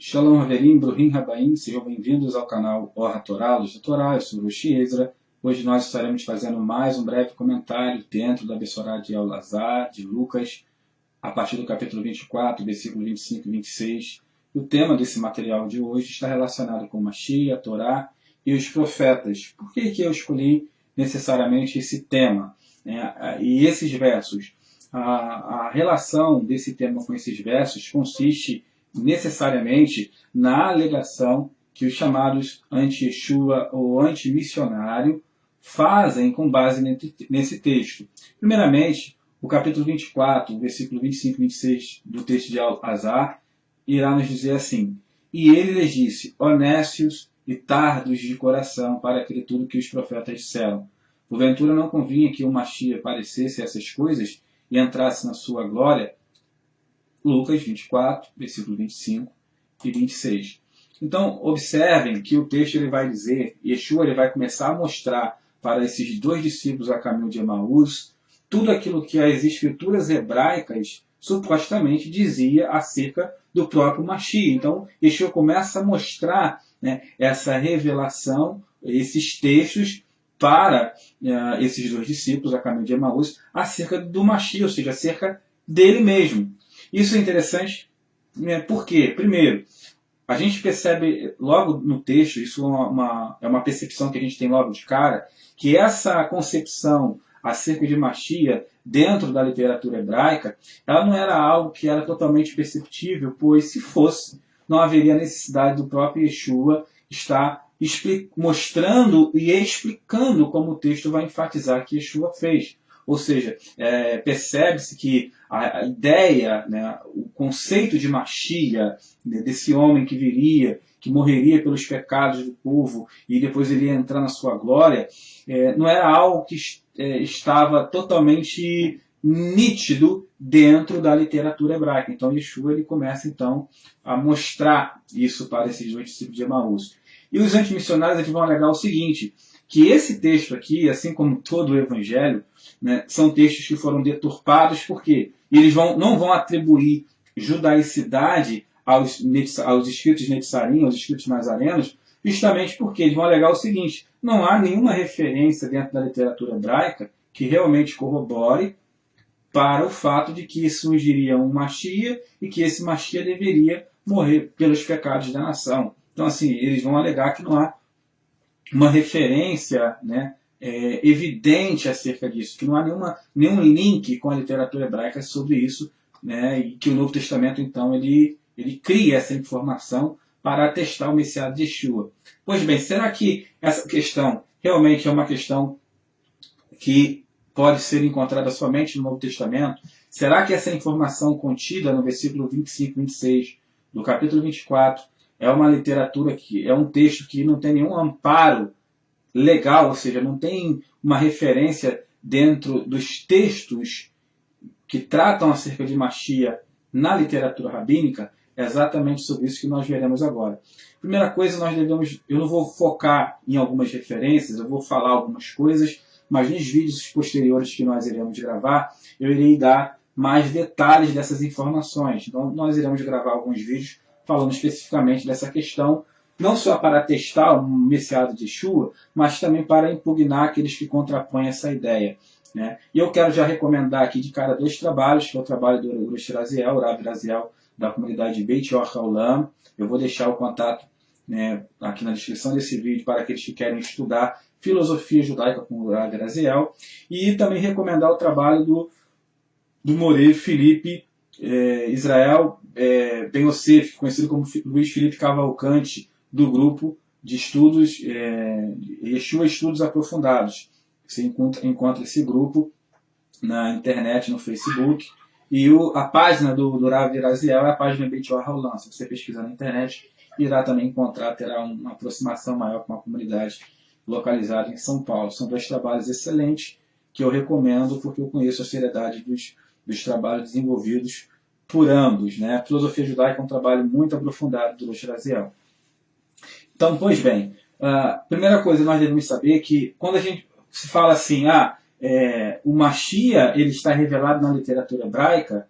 Shalom Haverim, Bruhim Rabaim, sejam bem-vindos ao canal Orra Torá, Luz da Torá, eu sou Roshi Ezra. Hoje nós estaremos fazendo mais um breve comentário dentro da Bessorá de Elazar, de Lucas, a partir do capítulo 24, versículo 25 e 26. O tema desse material de hoje está relacionado com Mashiach, a Torá e os profetas. Por que eu escolhi necessariamente esse tema, e esses versos? A relação desse tema com esses versos consiste necessariamente na alegação que os chamados anti-Yeshua ou anti-missionário fazem com base nesse texto. Primeiramente, o capítulo 24, versículo 25 e 26 do texto de Elazar, irá nos dizer assim: E ele lhes disse, honestos e tardos de coração para crer tudo que os profetas disseram. Porventura não convinha que o Mashiach parecesse essas coisas e entrasse na sua glória? Lucas 24, versículo 25 e 26. Então, observem que o texto ele vai dizer, Yeshua ele vai começar a mostrar para esses dois discípulos a caminho de Emaús tudo aquilo que as escrituras hebraicas supostamente dizia acerca do próprio Mashiach. Então, Yeshua começa a mostrar, essa revelação, esses textos para esses dois discípulos a caminho de Emaús acerca do Mashiach, ou seja, acerca dele mesmo. Isso é interessante, por quê? Primeiro, a gente percebe logo no texto, isso é uma percepção que a gente tem logo de cara, que essa concepção acerca de Mashiach dentro da literatura hebraica, ela não era algo que era totalmente perceptível, pois se fosse, não haveria necessidade do próprio Yeshua estar mostrando e explicando como o texto vai enfatizar que Yeshua fez. Ou seja, percebe-se que a ideia, o conceito de Mashiach, desse homem que viria, que morreria pelos pecados do povo e depois ele ia entrar na sua glória, não era algo que estava totalmente nítido dentro da literatura hebraica. Então Yeshua ele começa então a mostrar isso para esses dois discípulos de Emaús. E os antimissionários eles vão alegar o seguinte, que esse texto aqui, assim como todo o Evangelho, são textos que foram deturpados, porque eles não vão atribuir judaicidade aos escritos Netzarim, aos escritos nazarenos, justamente porque eles vão alegar o seguinte: não há nenhuma referência dentro da literatura hebraica que realmente corrobore para o fato de que surgiria um Mashiach e que esse Mashiach deveria morrer pelos pecados da nação. Então, assim, eles vão alegar que não há uma referência evidente acerca disso, que não há nenhum link com a literatura hebraica sobre isso, e que o Novo Testamento, então, ele cria essa informação para atestar o Messias de Yeshua. Pois bem, será que essa questão realmente é uma questão que pode ser encontrada somente no Novo Testamento? Será que essa informação contida no versículo 25 e 26 do capítulo 24 é uma literatura que é um texto que não tem nenhum amparo legal, ou seja, não tem uma referência dentro dos textos que tratam acerca de Mashiach na literatura rabínica? É exatamente sobre isso que nós veremos agora. Primeira coisa, eu não vou focar em algumas referências, eu vou falar algumas coisas, mas nos vídeos posteriores que nós iremos gravar, eu irei dar mais detalhes dessas informações. Então, nós iremos gravar alguns vídeos falando especificamente dessa questão, não só para testar o Messias de Yeshua, mas também para impugnar aqueles que contrapõem essa ideia. E eu quero já recomendar aqui de cara dois trabalhos, que é o trabalho do Rosh Raziel, o Rav Raziel, da comunidade Beit Or Haolam. Eu vou deixar o contato aqui na descrição desse vídeo para aqueles que querem estudar filosofia judaica com o Rav Raziel. E também recomendar o trabalho do Moré Felipe Israel Ben Yosef, conhecido como Luiz Felipe Cavalcante, do grupo de estudos Yeshua Estudos Aprofundados. Você encontra esse grupo na internet, no Facebook. E a página do Rav Raziel é a página Beit Or Haolam. Se você pesquisar na internet, irá também terá uma aproximação maior com a comunidade localizada em São Paulo. São dois trabalhos excelentes que eu recomendo porque eu conheço a seriedade dos trabalhos desenvolvidos por ambos. A filosofia judaica é um trabalho muito aprofundado do Rosh Raziel. Então, pois bem, a primeira coisa nós devemos saber que quando a gente se fala assim, o Machia ele está revelado na literatura hebraica,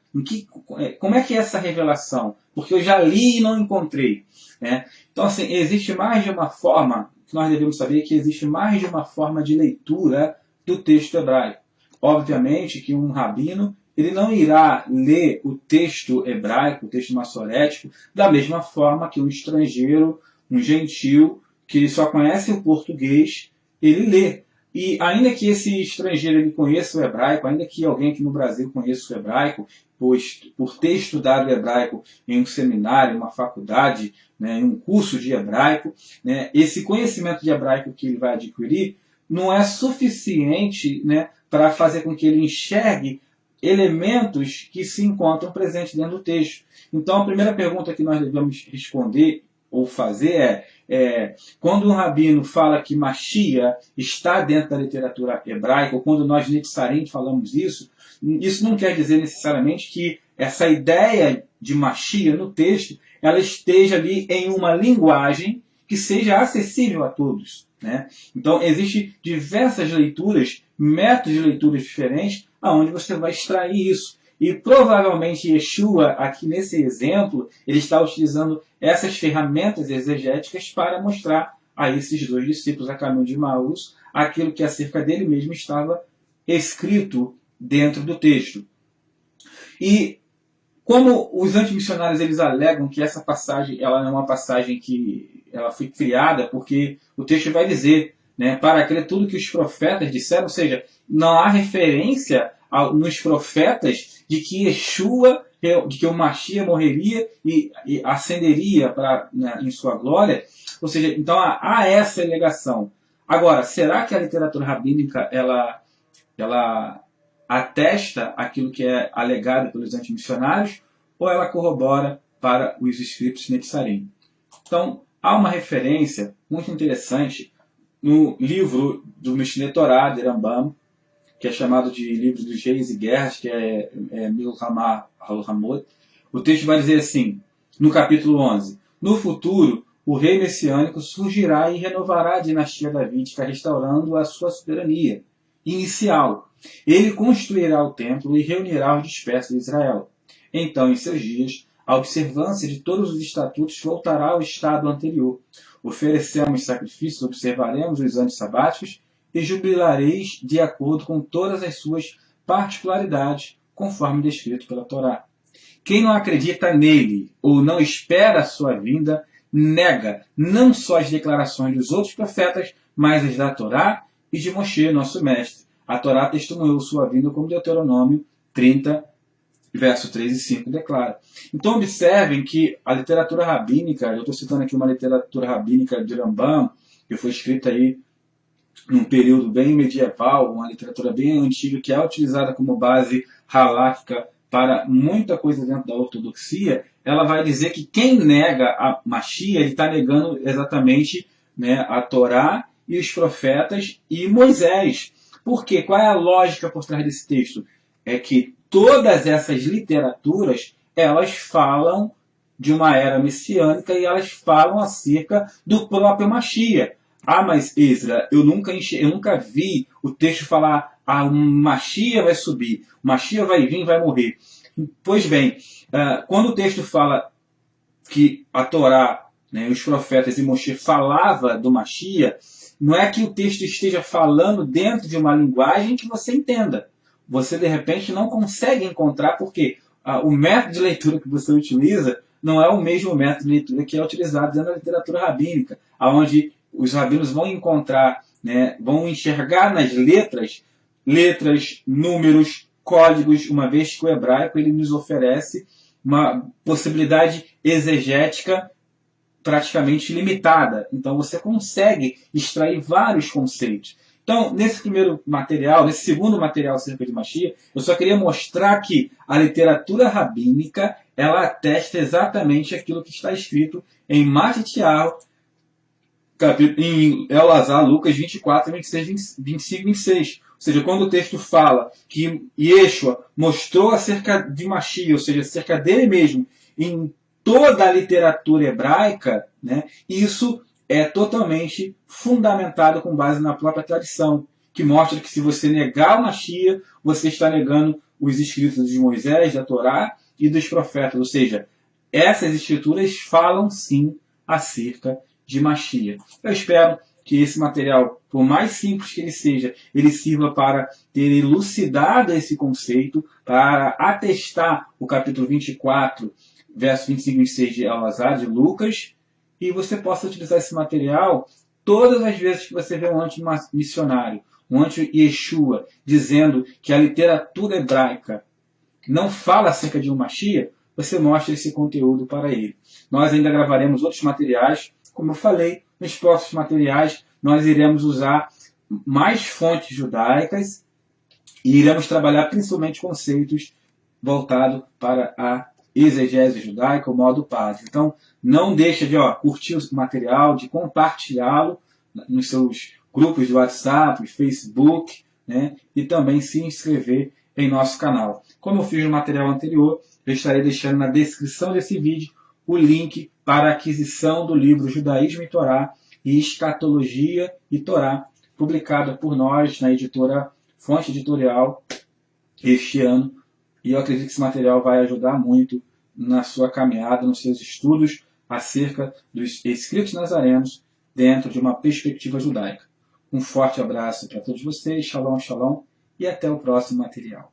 como é que é essa revelação? Porque eu já li e não encontrei. Né? Então, assim, existe mais de uma forma, que nós devemos saber que existe mais de uma forma de leitura do texto hebraico. Obviamente que um rabino ele não irá ler o texto hebraico, o texto massorético, da mesma forma que um estrangeiro, um gentil, que só conhece o português, ele lê. E ainda que esse estrangeiro ele conheça o hebraico, ainda que alguém aqui no Brasil conheça o hebraico, pois por ter estudado hebraico em um seminário, em uma faculdade, né, em um curso de hebraico, né, esse conhecimento de hebraico que ele vai adquirir não é suficiente, né, para fazer com que ele enxergue elementos que se encontram presentes dentro do texto. Então, a primeira pergunta que nós devemos responder ou fazer quando um rabino fala que Machia está dentro da literatura hebraica, ou quando nós Netzarim falamos isso não quer dizer necessariamente que essa ideia de Machia no texto ela esteja ali em uma linguagem que seja acessível a todos. Né? Então, existem diversas leituras, métodos de leituras diferentes, aonde você vai extrair isso. E provavelmente Yeshua, aqui nesse exemplo, ele está utilizando essas ferramentas exegéticas para mostrar a esses dois discípulos a caminho de Emaús aquilo que acerca dele mesmo estava escrito dentro do texto. E como os antimissionários eles alegam que essa passagem ela é uma passagem que ela foi criada porque o texto vai dizer, né, para crer tudo que os profetas disseram, ou seja, não há referência nos profetas de que Yeshua, de que o Machia morreria e ascenderia em sua glória. Ou seja, então há essa alegação. Agora, será que a literatura rabínica ela atesta aquilo que é alegado pelos antimissionários ou ela corrobora para os escritos Netzarim? Então, há uma referência muito interessante no livro do Mishneh Torah, de Rambam, que é chamado de Livro dos Reis e Guerras, que é Milhamah al-Hamot. O texto vai dizer assim, no capítulo 11, no futuro, o rei messiânico surgirá e renovará a dinastia davídica, restaurando a sua soberania inicial. Ele construirá o templo e reunirá os dispersos de Israel. Então, em seus dias, a observância de todos os estatutos voltará ao estado anterior. Oferecemos sacrifícios, observaremos os anos sabáticos e jubilareis de acordo com todas as suas particularidades, conforme descrito pela Torá. Quem não acredita nele ou não espera a sua vinda, nega não só as declarações dos outros profetas, mas as da Torá e de Moshe, nosso mestre. A Torá testemunhou sua vinda como Deuteronômio 30, verso 3 e 5 declara. Então observem que a literatura rabínica, eu estou citando aqui uma literatura rabínica de Rambam, que foi escrita aí num período bem medieval, uma literatura bem antiga, que é utilizada como base halakhica para muita coisa dentro da ortodoxia, ela vai dizer que quem nega a Machia, ele está negando exatamente, né, a Torá e os profetas e Moisés. Por quê? Qual é a lógica por trás desse texto? É que todas essas literaturas, elas falam de uma era messiânica e elas falam acerca do próprio Machia. Ah, mas Ezra, eu nunca vi o texto falar o Machia vai subir, o Machia vai vir, vai morrer. Pois bem, quando o texto fala que a Torá, né, os profetas e Moshe falava do Machia, não é que o texto esteja falando dentro de uma linguagem que você entenda. Você, de repente, não consegue encontrar, porque o método de leitura que você utiliza não é o mesmo método de leitura que é utilizado dentro da literatura rabínica, onde os rabinos vão encontrar, né, vão enxergar nas letras, números, códigos, uma vez que o hebraico ele nos oferece uma possibilidade exegética praticamente limitada. Então você consegue extrair vários conceitos. Então, nesse segundo material acerca de Machia, eu só queria mostrar que a literatura rabínica ela atesta exatamente aquilo que está escrito em Matitiyahu, em Elazar, Lucas 24, 26, 25 e 26. Ou seja, quando o texto fala que Yeshua mostrou acerca de Machia, ou seja, acerca dele mesmo, em toda a literatura hebraica, né, isso é totalmente fundamentado com base na própria tradição. que mostra que se você negar o Mashiach, você está negando os escritos de Moisés, da Torá e dos profetas. Ou seja, essas escrituras falam sim acerca de Mashiach. Eu espero que esse material, por mais simples que ele seja, ele sirva para ter elucidado esse conceito, para atestar o capítulo 24, verso 25 e 26 de Elazar, de Lucas, e você possa utilizar esse material todas as vezes que você vê um anti-missionário, um anti-Yeshua, dizendo que a literatura hebraica não fala acerca de um Mashiach, você mostra esse conteúdo para ele. Nós ainda gravaremos outros materiais, como eu falei, nos próximos materiais nós iremos usar mais fontes judaicas e iremos trabalhar principalmente conceitos voltados para a exegese judaica, o modo paz. Então, não deixa de curtir o material, de compartilhá-lo nos seus grupos de WhatsApp, Facebook, né? E também se inscrever em nosso canal. Como eu fiz no material anterior, eu estarei deixando na descrição desse vídeo o link para a aquisição do livro Judaísmo e Torá e Escatologia e Torá, publicado por nós na editora Fonte Editorial este ano. E eu acredito que esse material vai ajudar muito na sua caminhada, nos seus estudos acerca dos escritos nazarenos dentro de uma perspectiva judaica. Um forte abraço para todos vocês, shalom, shalom, e até o próximo material.